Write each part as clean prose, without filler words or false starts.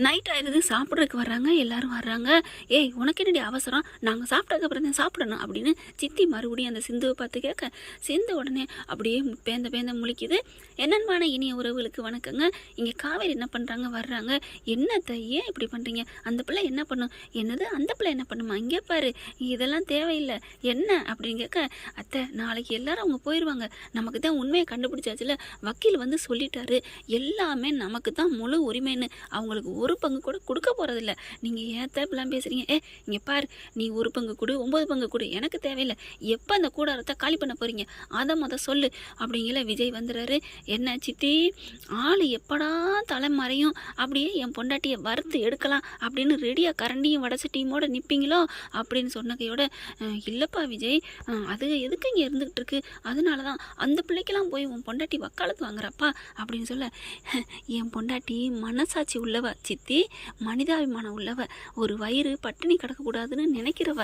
Night ஆயிடுது, சாப்பிட்றதுக்கு வர்றாங்க, எல்லாரும் வர்றாங்க. ஏய் உனக்கு என்னடி அவசரம், நாங்கள் சாப்பிட்டதுக்கப்புறம் தான் சாப்பிடணும் அப்படின்னு சித்தி மறுபடியும் அந்த சிந்துவை பார்த்து கேட்க, சிந்து உடனே அப்படியே பேந்த பேந்த முழிக்குது. என்னன்பான இனிய உறவுகளுக்கு வணக்கங்க. இங்கே காவேரி என்ன பண்ணுறாங்க, வர்றாங்க. என்னத்தை ஏன் இப்படி பண்ணுறீங்க, அந்த பிள்ளை என்ன பண்ணும், என்னது அந்த பிள்ளை என்ன பண்ணுமா, இங்கே பாரு இதெல்லாம் தேவையில்லை என்ன அப்படின்னு கேட்க, அத்தை நாளைக்கு எல்லாரும் அவங்க போயிடுவாங்க, நமக்கு தான் உண்மையை கண்டுபிடிச்சாச்சுல, வக்கீல் வந்து சொல்லிட்டாரு, எல்லாமே நமக்கு தான் முழு உரிமைன்னு, அவங்களுக்கு ஒரு பங்கு கூட கொடுக்க போகிறதில்ல. நீங்கள் ஏன் இப்படிலாம் பேசுகிறீங்க, இங்கே பாரு நீ ஒரு பங்கு கொடு 9 பங்கு கொடு, எனக்கு தேவையில்லை, எப்போ அந்த கூடாரத்தை காலி பண்ண போகிறீங்க அதை சொல்லு அப்படிங்கிற விஜய் வந்துடுறாரு. என்ன சித்தி ஆள் எப்படா தலை மறையும், அப்படியே என் பொண்டாட்டியை வறுத்து எடுக்கலாம் அப்படின்னு ரெடியாக கரண்டியும் வடசட்டியுமோட நிற்பீங்களோ அப்படின்னு சொன்னகையோட, இல்லைப்பா விஜய், அது எதுக்கு இங்கே இருந்துகிட்டு இருக்கு, அதனால தான் அந்த பிள்ளைக்கெல்லாம் போய் உன் பொண்டாட்டி வக்காலத்து வாங்குறப்பா அப்படின்னு சொல்ல, என் பொண்டாட்டி மனசாட்சி உள்ளவ சித்தி, மனிதாபிமானம் உள்ளவ, ஒரு வயிறு பட்டினி கிடக்கக்கூடாதுன்னு நினைக்கிறவ.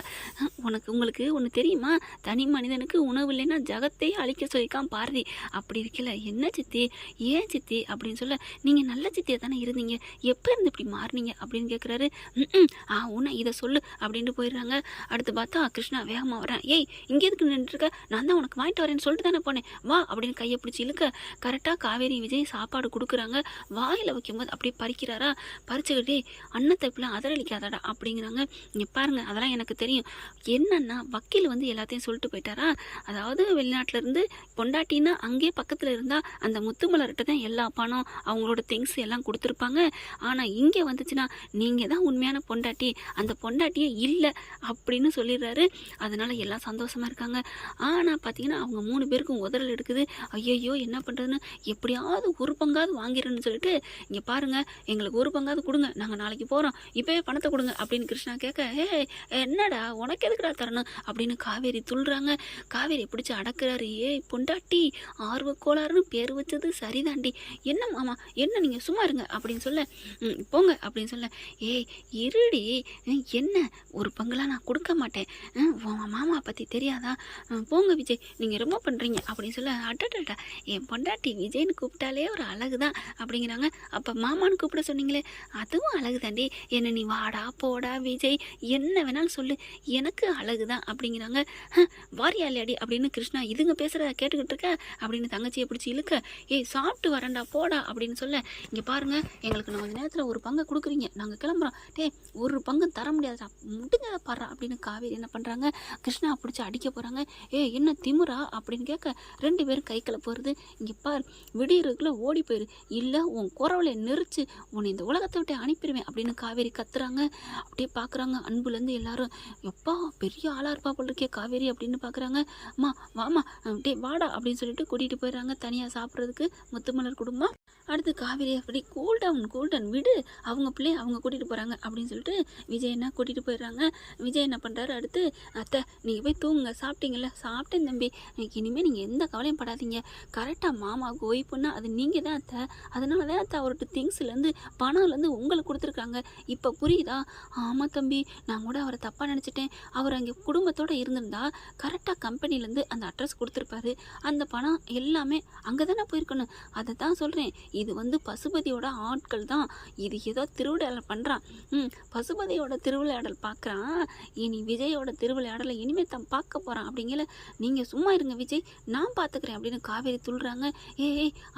உங்களுக்கு ஒன்று தெரியுமா, தனி மனிதனுக்கு உணவு இல்லைன்னா ஜகத்தையே அழிக்க சொல்லிக்கான் பாரதி, அப்படி இருக்கல என்ன சித்தி, ஏன் சித்தி அப்படின்னு சொல்ல, நீங்கள் நல்ல சித்தியை தானே இருந்தீங்க, எப்போ இருந்து இப்படி மாறினீங்க அப்படின்னு கேட்குறாரு. உன்னை இதை சொல்லு அப்படின்ட்டு போயிடுறாங்க. அடுத்து பார்த்தா கிருஷ்ணா வேகமாக வரேன். ஏய் இங்கே எதுக்கு நின்றுருக்க, நான் தான் உனக்கு வாங்கிட்டு வரேன்னு சொல்லிட்டு தானே போனேன், வா அப்படின்னு கையை பிடிச்சி இழுக்க, கரெக்டாக காவேரி விஜய் சாப்பாடு கொடுக்குறாங்க. வாயில் வைக்கும்போது அப்படியே பறிக்கிறாரா, பறிச்சுக்கிட்டே அன்னத்தை இப்பெல்லாம் அதரளிக்காதடா அப்படிங்கிறாங்க. இங்கே பாருங்க அதெல்லாம் எனக்கு தெரியும், என்னன்னா வக்கீல் வந்து எல்லாத்தையும் சொல்லிட்டு போயிட்டாரா, அதாவது வெளிநாட்டிலேருந்து பொண்டாட்டின்னா அங்கேயே பக்கத்தில் இருந்தால் அந்த முத்துமலர்கிட்ட தான் எல்லா பணம் அவங்களோட திங்ஸ் எல்லாம் கொடுத்துருப்பாங்க, ஆனால் இங்கே வந்துச்சுன்னா நீங்கள் தான் உண்மையான பொண்டாட்டி, அந்த பொண்டாட்டியே இல்லை அப்படின்னு சொல்லிடுறாரு. அதனால் எல்லாம் சந்தோஷமாக இருக்காங்க. ஆனால் பார்த்தீங்கன்னா அவங்க 3 பேருக்கும் உதறல் எடுக்குது. ஐயையோ என்ன பண்ணுறதுன்னு, எப்படியாவது ஒரு பங்காவது வாங்கிடுன்னு சொல்லிட்டு, இங்கே பாருங்கள் எங்களுக்கு ஒரு பங்காவது கொடுங்க, நாங்கள் நாளைக்கு போகிறோம், இப்போவே பணத்தை கொடுங்க அப்படின்னு கிருஷ்ணா கேட்க, என்னடா உனக்கு எதுக்குடா தரணும் அப்படின்னு காவேரி துள்ளுறாங்க. காவேரி பிடிச்சி அடக்குறாரு. பொண்டாட்டி ஆர்வக்கோளாறுன்னு பேர் வச்சது சரிதாண்டி, என்ன மாமா என்ன நீங்கள் சும்மா இருங்க அப்படின்னு சொல்ல, போங்க அப்படின்னு சொல்ல, இருடி என்ன ஒரு பங்குலாம் நான் கொடுக்க மாட்டேன், மாமா பற்றி தெரியாதா, போங்க விஜய் நீங்கள் ரொம்ப பண்ணுறீங்க அப்படின்னு சொல்ல, அட்டா என் பொண்டாட்டி விஜய்னு கூப்பிட்டாலே ஒரு அழகு தான் அப்படிங்கிறாங்க. அப்போ மாமான்னு கூப்பிட சொன்னீங்களே அதுவும் அழகு தாண்டி, என்ன நீ வாடா போடா விஜய் என்ன வேணாலும் சொல்லு, எனக்கு அழகு தான் அப்படிங்கிறாங்க. வாரியாலியாடி அப்படின்னு கிருஷ்ணா இதுங்க பேசுகிறத கேட்டுக்கிட்டு இருக்க அப்படின்னு தங்கச்சியை பிடிச்சி இழுக்க, சாப்பிட்டு வரேன்டா போடா அப்படின்னு சொல்ல, இங்கே பாருங்கள் எங்களுக்கு நான் கொஞ்சம் நேரத்தில் ஒரு பங்கை கொடுக்குறீங்க, நாங்கள் கிளம்புறோம், ஒரு பங்கு தர முடியாதுடா முடிஞ்ச பாடுறா அப்படின்னு காவேரி என்ன பண்ணுறாங்க, கிருஷ்ணா பிடிச்சி அடிக்க போகிறாங்க. என்ன திமுறா அப்படின்னு கேட்க 2 பேரும் கைக்களை போகிறது. இங்கே பார் விடியறதுக்குள்ளே ஓடி போயிரு, இல்லை உன் குறவலை நெரிச்சு உன்னை இந்த உலகத்தை விட்டு அனுப்பிடுவேன் அப்படின்னு காவேரி கத்துறாங்க. அப்படியே பார்க்குறாங்க அன்புலேருந்து எல்லாரும், எப்பா பெரிய ஆளாக இருப்பா போல் இருக்கே காவேரி அப்படின்னு பார்க்குறாங்க. அம்மா வாமா வாடா அப்படின்னு சொல்லிட்டு கூட்டிகிட்டு போயிடுறாங்க தனியாக சாப்பிட்றதுக்கு முத்துமலர் குடும்பம். அடுத்து காவேரி அப்படி கூல்டவுன் விடு, அவங்க பிள்ளைய அவங்க கூட்டிகிட்டு போகிறாங்க அப்படின்னு சொல்லிட்டு விஜய் என்ன கூட்டிகிட்டு போயிடுறாங்க. விஜய் என்ன பண்ணுறாரு, அடுத்து அத்தை நீங்கள் போய் தூங்குங்க, சாப்பிட்டீங்கல்ல, சாப்பிட்டேன் தம்பி, இனிமேல் நீங்கள் எந்த கவலையும் படாதீங்க, கரெக்டாக மாமாவுக்கு ஒய்ப்புன்னா அது நீங்கள் தான் அத்தை, அதனால தான் அத்தை அவர்கிட்ட திங்ஸ்லேருந்து பணம்லேருந்து உங்களுக்கு கொடுத்துருக்காங்க, இப்போ புரியுதா, ஆமாம் தம்பி நான் கூட அவரை தப்பாக நினச்சிட்டேன், அவர் அங்கே குடும்பத்தோடு இருந்திருந்தா கரெக்டாக கம்பெனிலேருந்து அந்த அட்ரஸ் கொடுத்துருப்பாரு, அந்த பணம் எல்லாமே அங்கே தானே போயிருக்கணும், அதை தான் சொல்கிறேன், இது வந்து பசுபதியோட ஆட்கள் தான், இது ஏதோ திருவிளையாடல் பண்ணுறான், பசுபதியோட திருவிளையாடல் பார்க்குறான், இனி விஜயோட திருவிளையாடலை இனிமேல் தான் பார்க்க போகிறான் அப்படிங்கல, நீங்கள் சும்மா இருங்க விஜய் நான் பார்த்துக்கிறேன் அப்படின்னு காவேரி துள்ளுறாங்க.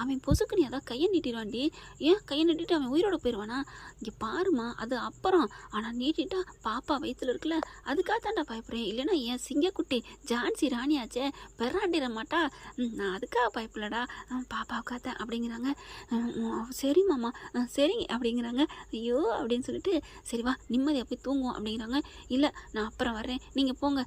அவன் பொசுக்கு நீ அதான் கையை நீட்டிடுவான்டி, ஏன் கையை நீட்டிட்டு அவன் உயிரோட போயிடுவானா, இங்கே பாருமா அது அப்புறம், ஆனால் நீட்டிட்டா பாப்பா வயிற்றுல இருக்குல்ல அதுக்காக தாண்டா பயப்படுறேன், இல்லைன்னா என் சிங்கக்குட்டி ஜான்சி ராணியாச்சே பெறாண்டிட மாட்டா, நான் அதுக்காக பயப்படலடா பாப்பாவுக்காக அப்படிங்கிறாங்க. சரி மாமா சரிங்க அப்படிங்கிறாங்க. ஐயோ அப்படின்னு சொல்லிட்டு சரி வா நிம்மதியாக போய் தூங்குவோம் அப்படிங்கிறாங்க. இல்லை நான் அப்புறம் வர்றேன் நீங்கள் போங்க,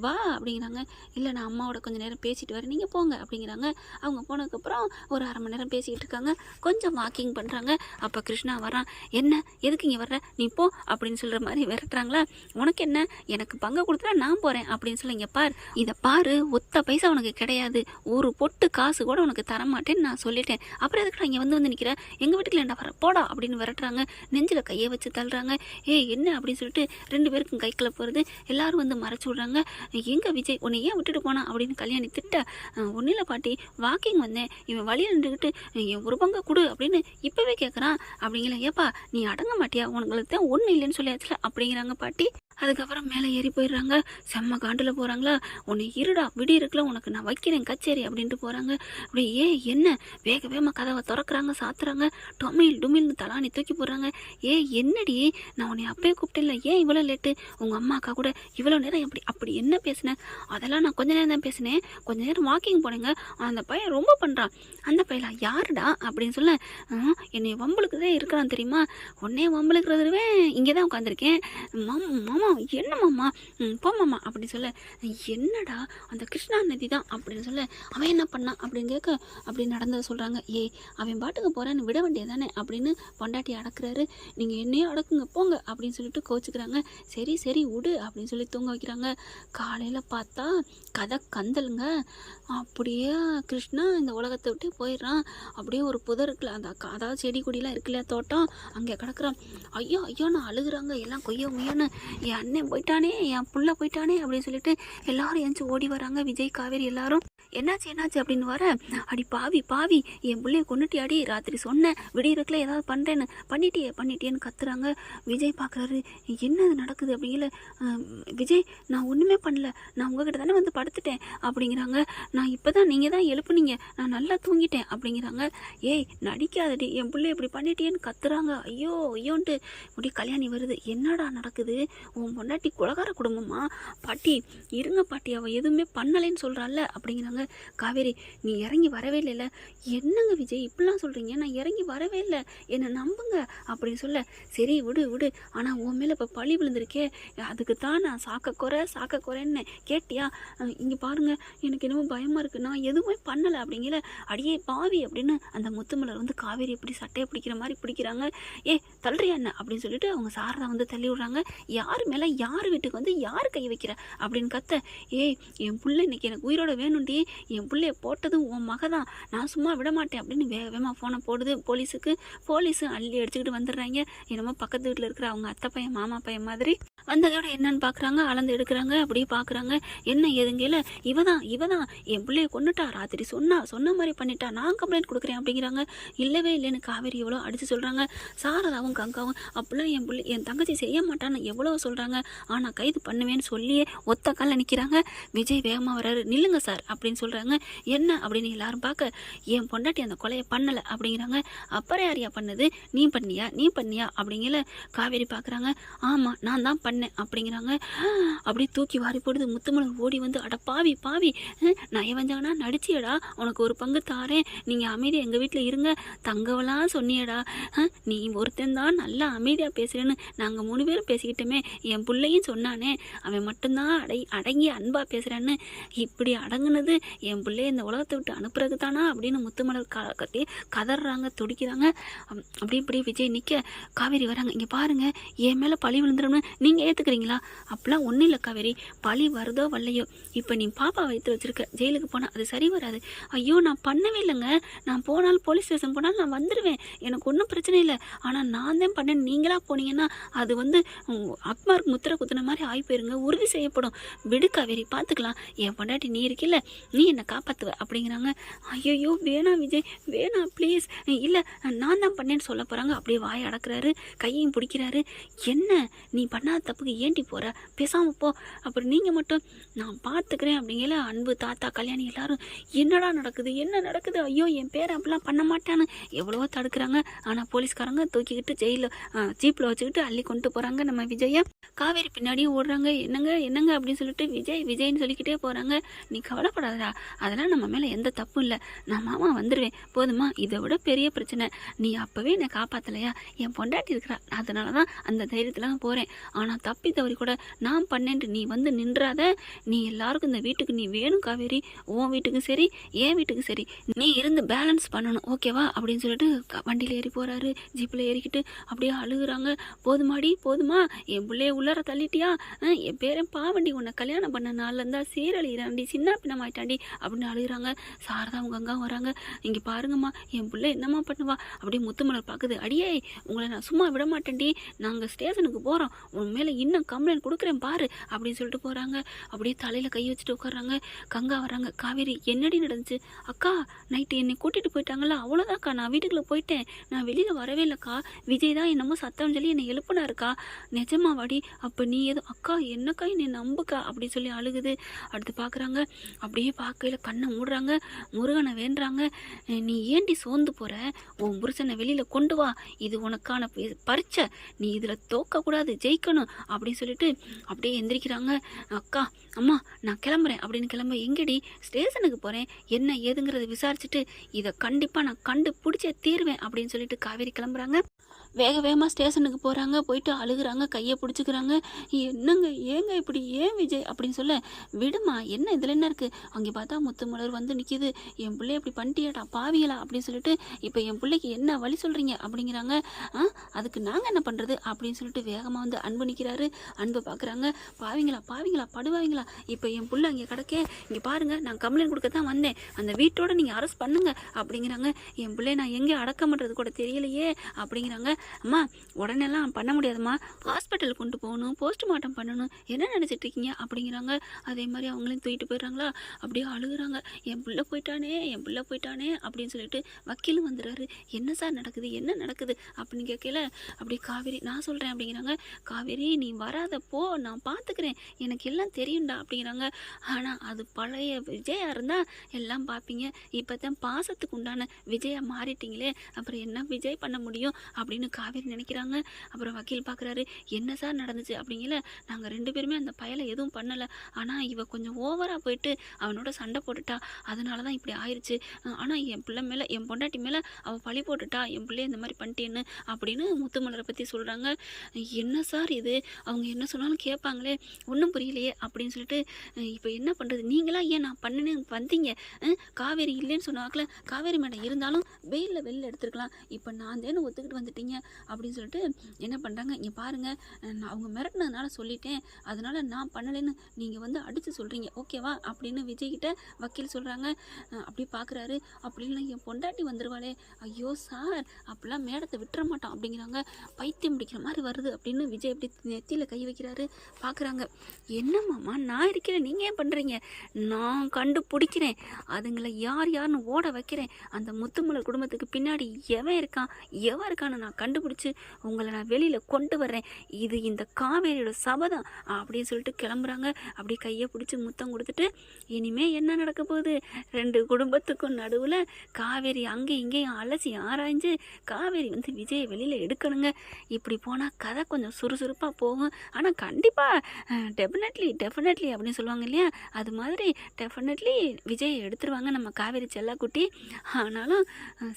வா அப்படிங்கிறாங்க. இல்லை நான் அம்மாவோட கொஞ்சம் நேரம் பேசிட்டு வரேன் நீங்கள் போங்க அப்படிங்கிறாங்க. அவங்க போனதுக்கப்புறம் ஒரு 1/2 மணி நேரம் பேசிக்கிட்டு இருக்காங்க, கொஞ்சம் வாக்கிங் பண்ணுறாங்க. அப்போ கிருஷ்ணா வரான். என்ன எதுக்கு இங்கே வர்ற நீ போ அப்படின்னு சொல்கிற மாதிரி விரட்டுறாங்களா, உனக்கு என்ன எனக்கு பங்கை கொடுத்தா நான் போகிறேன் அப்படின்னு சொல்லி, இங்கே பார் இதை பாரு ஒத்த பைசா உனக்கு கிடையாது, ஒரு பொட்டு காசு கூட உனக்கு தரமாட்டேன்னு நான் சொல்லிட்டேன், அப்புறம் எதுக்கு இங்கே வந்து நிற்கிறேன், எங்கள் வீட்டுக்கு ஏன்டா வர போடா அப்படின்னு விரட்டுறாங்க. நெஞ்சில் கையை வச்சு தள்ளுறாங்க. என்ன அப்படின்னு சொல்லிட்டு 2 பேருக்கும் கைக்குள்ள போகிறது. எல்லாரும் வந்து மறைச்சி விட்றாங்க. எங்கே விஜய் உன்னை ஏன் விட்டுட்டு போனா அப்படின்னு கல்யாணி திட்ட, ஒன்றில் பாட்டி வாக்கிங் வந்தேன், இவன் வழியில் நின்றுக்கிட்டு என் ஒரு பங்கை கொடு அப்படின்னு இப்போவே கேட்குறான் அப்படிங்கிற. முடியல. ஏப்பா நீ அடங்க மாட்டியா, உங்களுக்கு தான் ஒன்றும் இல்லைன்னு சொல்லியாச்சுல அப்படிங்கிறாங்க பாட்டி. அதுக்கப்புறம் மேலே ஏறி போயிடுறாங்க. செம்ம காண்டில் போகிறாங்களா, உன்னை இருடா விடி இருக்குல்ல உனக்கு நான் வைக்கிறேன் கச்சேரி அப்படின்ட்டு போகிறாங்க. அப்படியே என்ன வேக வேகமாக கதவை திறக்கிறாங்க, சாத்துறாங்க, டொமில் டுமில்னு தலானி தூக்கி போடுறாங்க. என்னடி நான் உன்னை அப்பயே கூப்பிட்டேன்ல, ஏன் இவ்வளோ லேட்டு, உங்கள் அம்மா அக்கா கூட இவ்வளோ நேரம் எப்படி அப்படி என்ன பேசினேன், அதெல்லாம் நான் கொஞ்ச நேரம் தான் பேசினேன், கொஞ்ச நேரம் வாக்கிங் போனேங்க, அந்த பையன் ரொம்ப பண்ணுறான். அந்த பையலா யாருடா அப்படின்னு சொல்ல, என்னை வம்பளுக்கு தான் இருக்கிறான் தெரியுமா, உன்னே வம்பளுக்குறதுவே இங்கே தான் உட்காந்துருக்கேன் மாமா என்ன மாமா, போ மாமா அப்படின்னு சொல்ல, என்னடா அந்த கிருஷ்ணா நதி தான் அப்படின்னு சொல்ல, அவன் என்ன பண்ணான் அப்படின்னு கேட்க அப்படி நடந்ததை சொல்கிறாங்க. அவன் பாட்டுக்கு போகிறான்னு விட வேண்டியதானே அப்படின்னு பொண்டாட்டி அடக்குறாரு. நீங்கள் என்னையும் அடக்குங்க போங்க அப்படின்னு சொல்லிட்டு கோச்சிக்கிறாங்க. சரி சரி விடு அப்படின்னு சொல்லி தூங்க வைக்கிறாங்க. காலையில் பார்த்தா கதை கந்தலுங்க. அப்படியே கிருஷ்ணா இந்த உலகத்தை விட்டு போயிடுறான். அப்படியே ஒரு புதர் இருக்குல்ல, அந்த அதாவது செடி கொடியெலாம் இருக்குல்ல தோட்டம், அங்கே கிடக்குறான். ஐயோ ஐயோ நான் அழுகுறாங்க எல்லாம், கொய்யோ முய்யோன்னு, என் அண்ணன் போயிட்டானே, என் புள்ள போயிட்டானே அப்படின்னு சொல்லிட்டு எல்லாரும் எந்திச்சு ஓடி வராங்க. விஜய் காவேரி எல்லாரும் என்னாச்சு என்னாச்சு அப்படின்னு வர, அடி பாவி பாவி என் பிள்ளைய கொண்டுட்டியாடி, ராத்திரி சொன்னேன் விடியறதுக்குள்ள ஏதாவது பண்ணுறேன்னு, பண்ணிட்டியேன்னு கத்துறாங்க. விஜய் பார்க்குறாரு என்னது நடக்குது அப்படிங்கல. விஜய் நான் ஒன்றுமே பண்ணல, நான் உங்ககிட்ட தானே வந்து படுத்துட்டேன் அப்படிங்கிறாங்க. நான் இப்போ தான் நீங்கள் தான் எழுப்புனீங்க, நான் நல்லா தூங்கிட்டேன் அப்படிங்கிறாங்க. நடிக்காதடி, என் பிள்ளை இப்படி பண்ணிட்டேன்னு கத்துறாங்க. ஐயோ ஐயோன்ட்டு இப்படி கல்யாணி வருது. என்னடா நடக்குது, உன் பொண்டாட்டி குலகார குடும்பமா, பாட்டி இருங்க பாட்டி அவள் எதுவுமே பண்ணலைன்னு சொல்கிறாள்ல அப்படிங்கிறாங்க. காவேரி நீ இறங்கி வரவே இல்லைல்ல, என்னங்க விஜய் இப்படிலாம் சொல்கிறீங்க, நான் இறங்கி வரவே இல்லை, என்னை நம்புங்க அப்படின்னு சொல்ல, சரி விடு விடு, ஆனால் உன் மேலே இப்போ பழி விழுந்திருக்கே, அதுக்கு தான் நான் சாக்க குறைன்னு கேட்டியா, இங்கே பாருங்க எனக்கு என்னமோ பயமாக இருக்குது, நான் எதுவுமே பண்ணலை அப்படிங்கல. அடியே பாவி அப்படின்னு அந்த முத்துமலர் வந்து காவேரி எப்படி சட்டையை பிடிக்கிற மாதிரி பிடிக்கிறாங்க. தள்ளுறியா என்ன அப்படின்னு சொல்லிட்டு அவங்க சாரதா வந்து தள்ளி விடுறாங்க. யார் மேலே யார் வீட்டுக்கு வந்து யார் கை வைக்கிற அப்படின்னு கத்த, என் பிள்ளை இன்னைக்கு எனக்கு உயிரோட வேணும்டி, என் பிள்ளைய போட்டதும் உன் மக தான், நான் சும்மா விட மாட்டேன் அப்படின்னு வேகமாக ஃபோனை போடுது போலீஸுக்கு. போலீஸும் அள்ளி அடிச்சுக்கிட்டு வந்துடுறாங்க. என்னமோ பக்கத்து வீட்டில் இருக்கிற அவங்க அத்தை பையன் மாமா பையன் மாதிரி வந்ததோட என்னன்னு பார்க்குறாங்க, அளந்து எடுக்கிறாங்க. அப்படியே பார்க்குறாங்க என்ன ஏதுங்கல, இவ தான் என் பிள்ளைய கொண்டுட்டா, ராத்திரி சொன்ன மாதிரி பண்ணிட்டா, நான் கம்ப்ளைண்ட் கொடுக்குறேன் அப்படிங்கிறாங்க. இல்லவே இல்லைன்னு காவேரி எவ்வளோ அடித்து சொல்கிறாங்க. சாரதாவும் கங்காவும் அப்படிலாம் என் தங்கச்சி செய்ய மாட்டான்னு எவ்வளோ சொல்கிறாங்க, ஆனால் கைது பண்ணுவேன்னு சொல்லியே ஒத்த காலில் நிற்கிறாங்க. விஜய் வேகமாக வர்றாரு. நில்லுங்க சார் அப்படின்னு சொல்கிறாங்க. என்ன அப்படின்னு எல்லாரும் பார்க்க, என் பொண்டாட்டி அந்த கொலையை பண்ணலை அப்படிங்கிறாங்க. அப்புறம் யாரையா பண்ணது, நீ பண்ணியா அப்படிங்கல. காவேரி பார்க்குறாங்க. ஆமாம் நான் தான் பண்ணேன் அப்படிங்கிறாங்க. அப்படியே தூக்கி வாரி போடுது. முத்துமலர் ஓடி வந்து, அட பாவி நயவஞ்சாங்கன்னா நடிச்சியடா, உனக்கு ஒரு பங்கு தாரேன், நீங்கள் அமைதியாக எங்கள் வீட்டில் இருங்க, தங்கவெல்லாம் சொன்னியடா, நீ ஒருத்தன் தான் நல்லா அமைதியாக பேசுகிறேன்னு நாங்கள் 3 பேரும் பேசிக்கிட்டோமே, என் பிள்ளையும் சொன்னானே, அவன் மட்டும்தான் அடங்கி அன்பாக பேசுகிறேன்னு, இப்படி அடங்குனது என் பிள்ளைய இந்த உலகத்தை விட்டு அனுப்புறதுக்கு தானா அப்படின்னு முத்துமலர் கட்டி கதறாங்க, துடிக்கிறாங்க. இப்படி விஜய் நிற்க காவேரி வராங்க. இங்கே பாருங்கள் என் மேலே பழி விழுந்துடும்னு நீங்கள் ஏற்றுக்கிறீங்களா, அப்படிலாம் ஒன்றும் இல்லை காவேரி, பழி வருதோ வரலையோ, இப்போ நீ பாப்பா வைத்து வச்சுருக்க, ஜெயிலுக்கு போனால் அது சரி வராது. ஐயோ நான் பண்ணவே இல்லைங்க, நான் போனாலும் போலீஸ் ஸ்டேஷன் போனாலும் நான் வந்துடுவேன், எனக்கு ஒன்றும் பிரச்சனை இல்லை, ஆனால் நான் தான் பண்ணேன், நீங்களாக போனீங்கன்னா அது வந்து அக்மார்க் முத்திரை குத்துன மாதிரி ஆகி போயிருங்க, உறுதி செய்யப்படும், விடு காவேரி பார்த்துக்கலாம், என் பொண்டாட்டி நீ இருக்கில்ல, நீ என்னை காப்பாற்றுவ அப்படிங்கிறாங்க. ஐயோ வேணாம் விஜய் வேணாம் ப்ளீஸ், இல்லை நான் தான் பண்ணேன்னு சொல்ல போகிறாங்க. அப்படியே வாயை அடக்குறாரு, கையையும் பிடிக்கிறாரு. என்ன நீ பண்ணாத தப்புக்கு ஏண்டி போகிற, பேசாமல் போ, அப்புறம் நீங்கள் மட்டும் நான் பார்த்துக்கிறேன் அப்படிங்கல. அன்பு தாத்தா கல்யாணி எல்லாரும் என்னடா நடக்குது என்ன நடக்குது, ஐயோ என் பேரை அப்படிலாம் பண்ண மாட்டான்னு எவ்வளவோ தடுக்கிறாங்க. ஆனால் போலீஸ்காரங்க தூக்கிக்கிட்டு ஜெயிலில் ஜீப்பில் வச்சுக்கிட்டு அள்ளி கொண்டு போகிறாங்க நம்ம விஜயை. காவேரி பின்னாடியே ஓடுறாங்க. என்னங்க அப்படின்னு சொல்லிட்டு விஜய்னு சொல்லிக்கிட்டே போகிறாங்க. நீ கவலைப்படாதடா, அதெல்லாம் நம்ம மேலே எந்த தப்பும் இல்லை, நான் மாமா வந்துடுவேன் போதுமா, இதை விட பெரிய பிரச்சனை, நீ அப்போவே என்னை காப்பாற்றலையா, என் பொண்டாட்டி இருக்கிறா, அதனால தான் அந்த தைரியத்தில் தான் போகிறேன், ஆனால் தப்பி தவறி கூட நான் பண்ணேன்ட்டு நீ வந்து நின்றாத, நீ எல்லாருக்கும் இந்த வீட்டுக்கு நீ வேணும் காவேரி, உன் வீட்டுக்கும் சரி என் வீட்டுக்கும் சரி, நீ இருந்து பேலன்ஸ் பண்ணணும் ஓகேவா அப்படின்னு சொல்லிட்டு வண்டியில் ஏறி போகிறாரு. ஜீப்பில் ஏறிக்கிட்டு அப்படியே அழுகுறாங்க. போதுமா என் பிள்ளைய உள்ளார தள்ளிட்டியா, என் பேரன் பாவண்டி உன்னை கல்யாணம் பண்ண நாள்ல இருந்தா சீரழிகிறாண்டி, சின்ன பின்னமாயிட்டாண்டி அப்படின்னு அழுகுறாங்க. சாரதா அவங்க அங்கா வராங்க. இங்கே பாருங்கம்மா, என் பிள்ளை என்னம்மா பண்ணுவா அப்படியே முத்துமலர் பார்க்குது. அடியே, உங்களை நான் சும்மா விட மாட்டேன்டி, நாங்கள் ஸ்டேஷனுக்கு போகிறோம், உன் மேலே இன்னும் கம்ப்ளைண்ட் கொடுக்குறேன் பாரு அப்படின்னு சொல்லிட்டு போகிறாங்க. அப்படியே தலையில் கை வச்சுட்டு உட்காடுறாங்க. கங்கா வராங்க. காவேரி, என்னடி நடந்துச்சு? அக்கா, நைட்டு என்னை கூட்டிகிட்டு போயிட்டாங்களா, அவ்வளோதான்க்கா, நான் வீட்டுக்குள்ளே போயிட்டேன், நான் வெளியில் வரவே இல்லைக்கா, விஜய் தான் என்னமோ சத்தம் சொல்லி என்னை எழுப்புனா இருக்கா, நிஜமாவாடி? அப்போ நீ எதுவும் அக்கா என்னக்கா என்னை நம்புக்கா அப்படி சொல்லி அழுகுது. அடுத்து பார்க்குறாங்க. அப்படியே பார்க்கையில் கண்ணை மூடுறாங்க. முருகனை வேண்டுறாங்க. நீ ஏண்டி சோர்ந்து போகிற, உன் புருஷனை வெளியில் கொண்டு வா, இது உனக்கான பரீட்சை, நீ இதில் தோக்கக்கூடாது, ஜெயிக்கணும் அப்படின்னு சொல்லிட்டு அப்படியே எந்திரிக்கிறாங்க. அக்கா, அம்மா நான் கிளம்புறேன் அப்படின்னு கிளம்ப. எங்கடி? ஸ்டேஷனுக்கு போகிறேன், என்ன ஏதுங்கிறத விசாரிச்சுட்டு இதை கண்டிப்பாக நான் கண்டுபிடிச்சே தீர்வேன் அப்படின்னு சொல்லிட்டு காவேரி கிளம்புறாங்க. வேக வேகமாக ஸ்டேஷனுக்கு போகிறாங்க. போயிட்டு அழுகுறாங்க, கையை பிடிச்சிக்கிறாங்க. என்னங்க, ஏங்க இப்படி, ஏன் விஜய் அப்படின்னு சொல்ல, விடுமா, என்ன இதில் என்ன இருக்குது? அங்கே பார்த்தா முத்துமலர் வந்து நிற்கிது. என் பிள்ளை இப்படி பண்ணிட்டியாடா பாவிகளா அப்படின்னு சொல்லிட்டு, இப்போ என் பிள்ளைக்கு என்ன வழி சொல்கிறீங்க அப்படிங்கிறாங்க. அதுக்கு நாங்கள் என்ன பண்ணுறது அப்படின்னு சொல்லிட்டு வேகமாக வந்து அன்பு நிற்கிறாரு. அன்பை பார்க்குறாங்க. பாவிங்களா பாவிங்களா படுவாங்களா, இப்போ என் பிள்ளை அங்கே கிடக்கே, இங்கே பாருங்கள், நான் கம்ப்ளைண்ட் கொடுக்க தான் வந்தேன், அந்த வீட்டோட நீங்கள் அரெஸ்ட் பண்ணுங்க அப்படிங்கிறாங்க. என் பிள்ளை நான் எங்கே அடக்கம் பண்ணுறது கூட தெரியலையே அப்படிங்கிறாங்க. அம்மா, உடனேலாம் பண்ண முடியாதும்மா, ஹாஸ்பிட்டலுக்கு கொண்டு போகணும், போஸ்ட்மார்ட்டம் பண்ணணும், என்ன நினச்சிட்டு இருக்கீங்க அப்படிங்கிறாங்க. அதே மாதிரி அவங்களையும் தூக்கிட்டு போயிடுறாங்களா. அப்படியே அழுகுறாங்க. என் பிள்ளை போயிட்டானே, என் பிள்ளை போயிட்டானே அப்படின்னு சொல்லிட்டு வக்கீலும் வந்துடுறாரு. என்ன சார் நடக்குது, என்ன நடக்குது அப்படின்னு கேட்கல. அப்படியே காவேரி, நான் சொல்கிறேன் அப்படிங்கிறாங்க. காவேரி, நீ வராத போ, நான் பார்த்துக்கிறேன், எனக்கு எல்லாம் தெரியும்டா அப்படிங்கிறாங்க. ஆனால் அது பழைய விஜயா இருந்தால் எல்லாம் பார்ப்பீங்க, இப்போ தான் பாசத்துக்கு உண்டான விஜயா மாறிட்டீங்களே, அப்புறம் என்ன விஜய் பண்ண முடியும் அப்படின்னு காவேரி நினைக்கிறாங்க. அப்புறம் வக்கீல் பார்க்குறாரு. என்ன சார் நடந்துச்சு அப்படிங்கல. நாங்கள் 2 பேருமே அந்த பயலை எதுவும் பண்ணலை, ஆனால் இவ கொஞ்சம் ஓவராக போயிட்டு அவனோட சண்டை போட்டுட்டா, அதனால தான் இப்படி ஆயிடுச்சு. ஆனால் என் பிள்ளை மேலே, என் பொண்டாட்டி மேலே அவள் பழி போட்டுட்டா, என் பிள்ளைய இந்த மாதிரி பண்ணிட்டேன்னு அப்படின்னு முத்துமலரை பற்றி சொல்கிறாங்க. என்ன சார் இது, அவங்க என்ன சொன்னாலும் கேட்பாங்களே, ஒன்றும் புரியலையே அப்படின்னு சொல்லிட்டு, இப்போ என்ன பண்ணுறது, நீங்களா ஏன் நான் பண்ணுன்னு வந்தீங்க, காவேரி இல்லைன்னு சொன்னாக்கல, காவேரி மேடம் இருந்தாலும் வெயிலில் வெளில எடுத்துருக்கலாம், இப்போ நான் தேன்னு ஒத்துக்கிட்டு வந்துட்டீங்க அப்படின்னு சொல்லிட்டு என்ன பண்ணுறாங்க. இங்கே பாருங்கள், நான் அவங்க மிரட்டினதுனால சொல்லிட்டேன், அதனால் நான் பண்ணலைன்னு நீங்கள் வந்து அடித்து சொல்கிறீங்க, ஓகேவா அப்படின்னு விஜய்கிட்ட வக்கீல் சொல்கிறாங்க. அப்படி பார்க்குறாரு. அப்படின்னு என் பொண்டாட்டி வந்துடுவாளே, ஐயோ சார், அப்படிலாம் மேடத்தை விட்டுற மாட்டோம் அப்படிங்கிறாங்க. பைத்தியம் பிடிக்கிற மாதிரி வருது அப்படின்னு விஜய் அப்படி நெத்தியில் கை வைக்கிறாரு. பார்க்குறாங்க. என்னம்மாம்மா, நான் இருக்கிறேன், நீங்கள் ஏன் பண்ணுறீங்க, நான் கண்டுபிடிக்கிறேன், அதுங்களை யார் யாருன்னு ஓட வைக்கிறேன், அந்த முத்துமலர் குடும்பத்துக்கு பின்னாடி எவன் இருக்கான்னு நான் கண்டுபிடிச்சி உங்களை நான் வெளியில் கொண்டு வர்றேன், இது இந்த காவேரியோட சபதம் அப்படின்னு சொல்லிட்டு கிளம்புறாங்க. அப்படியே கையை பிடிச்சி முத்தம் கொடுத்துட்டு, இனிமேல் என்ன நடக்க போகுது, 2 குடும்பத்துக்கும் நடுவில் காவேரி அங்கேயும் இங்கேயும் அலசி ஆராய்ஞ்சு காவேரி வந்து விஜயை வெளியில் எடுக்கணுங்க. இப்படி போனால் கதை கொஞ்சம் சுறுசுறுப்பாக போகும். ஆனால் கண்டிப்பாக டெஃபினெட்லி அப்படின்னு சொல்லுவாங்க இல்லையா, அது மாதிரி டெஃபினெட்லி விஜயை எடுத்துருவாங்க நம்ம காவேரி செல்லாக்குட்டி. ஆனாலும்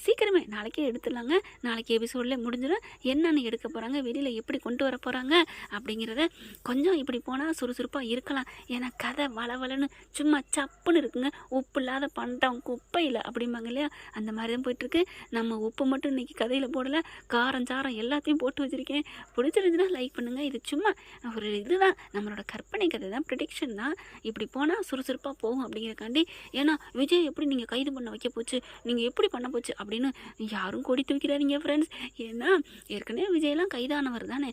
சீக்கிரமே நாளைக்கே எடுத்துடலாங்க. நாளைக்கு எபிசோடில் முடிஞ்சிடும். என்னென்னு எடுக்க போகிறாங்க, வெளியில் எப்படி கொண்டு வர போகிறாங்க அப்படிங்கிறத கொஞ்சம் இப்படி போனால் சுறுசுறுப்பாக இருக்கலாம். ஏன்னா கதை வளவலன்னு சும்மா சப்புன்னு இருக்குங்க. உப்பு இல்லாத பண்டம் குப்பையில் அப்படிம்பாங்க இல்லையா, அந்த மாதிரி தான் போயிட்டுருக்கு. நம்ம உப்பு மட்டும் இன்றைக்கி கதையில் போடலை, காரம் சாரம் எல்லாத்தையும் போட்டு வச்சுருக்கேன். பிடிச்சிருந்துச்சுன்னா லைக் பண்ணுங்கள். இது சும்மா ஒரு இதுதான், நம்மளோட கற்பனை கதை தான், ப்ரிடிக்ஷன் தான். இப்படி போனால் சுறுசுறுப்பாக போகும் அப்படிங்கிறக்காண்டி. ஏன்னா விஜய் எப்படி நீங்கள் கைது பண்ண வைக்க போச்சு, நீங்கள் எப்படி பண்ண போச்சு அப்படின்னு யாரும் கொடி தூக்கிறாதீங்க ஃப்ரெண்ட்ஸ். ஏன்னா ஏற்கனவே விஜயெல்லாம் கைதானவர் தானே,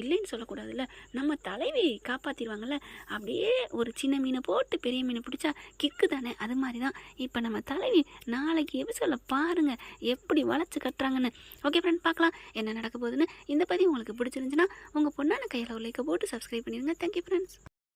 இல்லைன்னு சொல்லக்கூடாதுல்ல. நம்ம தலைவி காப்பாற்றிடுவாங்கள்ல, அப்படியே ஒரு சின்ன மீனை போட்டு பெரிய மீனை பிடிச்சா கிக்கு தானே, அது மாதிரி தான் இப்போ நம்ம தலைவி. நாளைக்கு எபிசோடில் பாருங்கள் எப்படி வளைச்சு கட்டுறாங்கன்னு. ஓகே ஃப்ரெண்ட், பார்க்கலாம் என்ன நடக்க போகுதுன்னு. இந்த பதிவு உங்களுக்கு பிடிச்சிருந்துச்சுன்னா உங்கள் பொண்ணான கையில் ஒரு லைக்கை போட்டு சப்ஸ்கிரைப் பண்ணிடுங்க. Thank you friends.